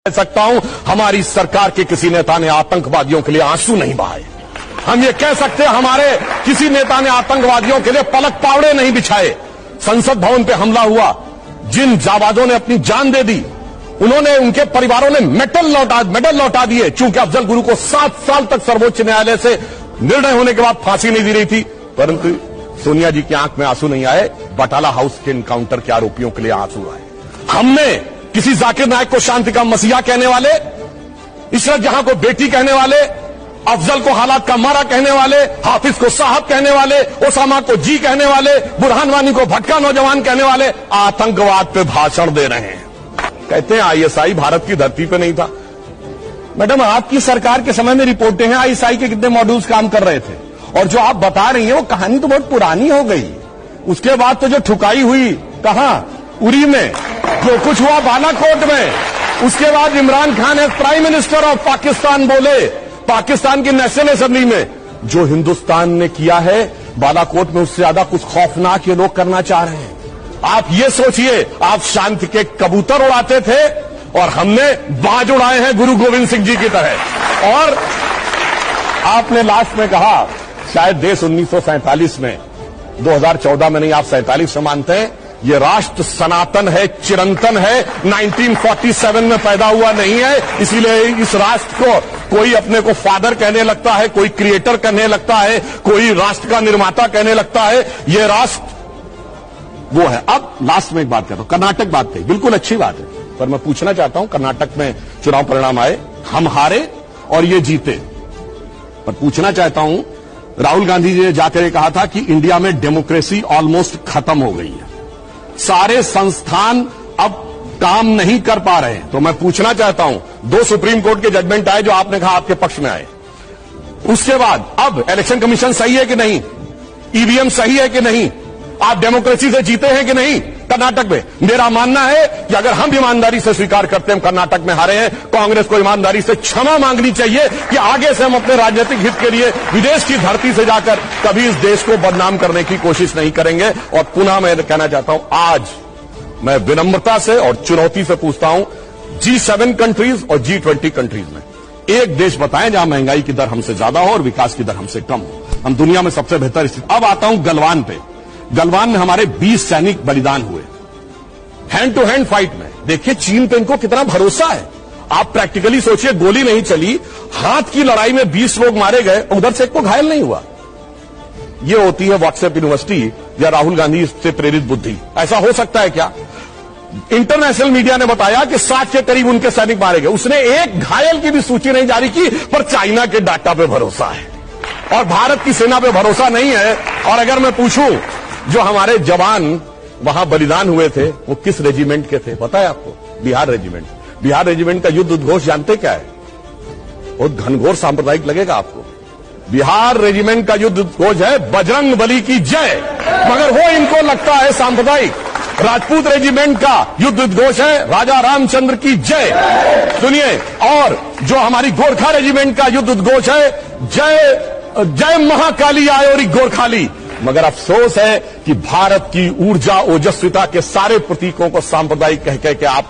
कह सकता हूं, हमारी सरकार के किसी नेता ने आतंकवादियों के लिए आंसू नहीं बहाए। हम ये कह सकते हैं, हमारे किसी नेता ने आतंकवादियों के लिए पलक पावड़े नहीं बिछाए। संसद भवन पे हमला हुआ, जिन जाबाजों ने अपनी जान दे दी, उन्होंने, उनके परिवारों ने मेडल लौटा दिए। चूंकि अफजल गुरु को 7 साल तक सर्वोच्च न्यायालय से निर्णय होने के बाद फांसी नहीं दी रही थी, परंतु सोनिया जी की आंख में आंसू नहीं आए, बटाला हाउस के एनकाउंटर के आरोपियों के लिए आंसू आए। हमने किसी जाकिर नायक को शांति का मसीहा कहने वाले, इशरत जहां को बेटी कहने वाले, अफजल को हालात का मारा कहने वाले, हाफिज को साहब कहने वाले, ओसामा को जी कहने वाले, बुरहान वानी को भटका नौजवान कहने वाले आतंकवाद पे भाषण दे रहे हैं। कहते हैं आईएसआई भारत की धरती पे नहीं था। मैडम, आपकी सरकार के समय में रिपोर्टें हैं आईएसआई के कितने मॉड्यूल्स काम कर रहे थे, और जो आप बता रही हैं वो कहानी तो बहुत पुरानी हो गई। उसके बाद तो जो ठुकाई हुई कहां, उरी में, जो कुछ हुआ बालाकोट में, उसके बाद Imran Khan as prime minister of Pakistan बोले पाकिस्तान की नेशनल असेंबली में, जो हिंदुस्तान ने किया है बालाकोट में उससे ज्यादा कुछ खौफनाक ये लोग करना चाह रहे हैं। आप ये सोचिए, आप शांति के कबूतर उड़ाते थे और हमने बाज उड़ाए हैं गुरु गोविंद सिंह जी की तरह। और आपने लास्ट में कहा शायद देश 1947 में, 2014 में नहीं, आप 47 में मानते हैं, ये राष्ट्र सनातन है, चिरंतन है, 1947 में पैदा हुआ नहीं है। इसीलिए इस राष्ट्र को कोई अपने को फादर कहने लगता है, कोई क्रिएटर कहने लगता है, कोई राष्ट्र का निर्माता कहने लगता है। ये राष्ट्र वो है। अब लास्ट में एक बात करता हूं, कर्नाटक बात कही, बिल्कुल अच्छी बात है, पर मैं पूछना चाहता हूं, कर्नाटक में चुनाव परिणाम आए, हम हारे और ये जीते, पर पूछना चाहता हूं, राहुल गांधी जी ने जाकर कहा था कि इंडिया में डेमोक्रेसी ऑलमोस्ट खत्म हो गई है, सारे संस्थान अब काम नहीं कर पा रहे हैं। तो मैं पूछना चाहता हूं, 2 सुप्रीम कोर्ट के जजमेंट आए जो आपने कहा आपके पक्ष में आए, उसके बाद अब इलेक्शन कमीशन सही है कि नहीं, ईवीएम सही है कि नहीं, आप डेमोक्रेसी से जीते हैं कि नहीं कर्नाटक में? मेरा मानना है कि अगर हम ईमानदारी से स्वीकार करते हैं हम कर्नाटक में हारे हैं, कांग्रेस को ईमानदारी से क्षमा मांगनी चाहिए कि आगे से हम अपने राजनीतिक हित के लिए विदेश की धरती से जाकर कभी इस देश को बदनाम करने की कोशिश नहीं करेंगे। और पुनः मैं कहना चाहता हूं, आज मैं विनम्रता से और चुनौती से पूछता हूं, G7 कंट्रीज और G20 कंट्रीज में एक देश बताएं जहां महंगाई की दर हमसे ज्यादा हो और विकास की दर हमसे कम हो। हम दुनिया में सबसे बेहतर स्थिति। अब आता हूं गलवान पे। गलवान में हमारे 20 सैनिक बलिदान हुए हैंड टू हैंड फाइट में। देखिए चीन पे इनको कितना भरोसा है। आप प्रैक्टिकली सोचिए, गोली नहीं चली, हाथ की लड़ाई में 20 लोग मारे गए, उधर से एक को घायल नहीं हुआ। ये होती है व्हाट्सएप यूनिवर्सिटी या राहुल गांधी से प्रेरित बुद्धि। ऐसा हो सकता है क्या? इंटरनेशनल मीडिया ने बताया कि 60 के करीब उनके सैनिक मारे गए, उसने एक घायल की भी सूची नहीं जारी की, पर चाइना के डाटा पे भरोसा है और भारत की सेना पे भरोसा नहीं है। और अगर मैं पूछूं, जो हमारे जवान वहां बलिदान हुए थे वो किस रेजिमेंट के थे पता है आपको? बिहार रेजिमेंट। बिहार रेजिमेंट का युद्ध उद्घोष जानते क्या है? बहुत घनघोर सांप्रदायिक लगेगा आपको। बिहार रेजिमेंट का युद्ध उद्घोष है बजरंग बली की जय, मगर वो इनको लगता है सांप्रदायिक। राजपूत रेजिमेंट का युद्ध उद्घोष है राजा रामचंद्र की जय, सुनिए। और जो हमारी गोरखा रेजिमेंट का युद्ध उद्घोष है जय जय महाकाली आयोरी गोरखाली। मगर अफसोस है कि भारत की ऊर्जा ओजस्विता के सारे प्रतीकों को सांप्रदायिक कह के आप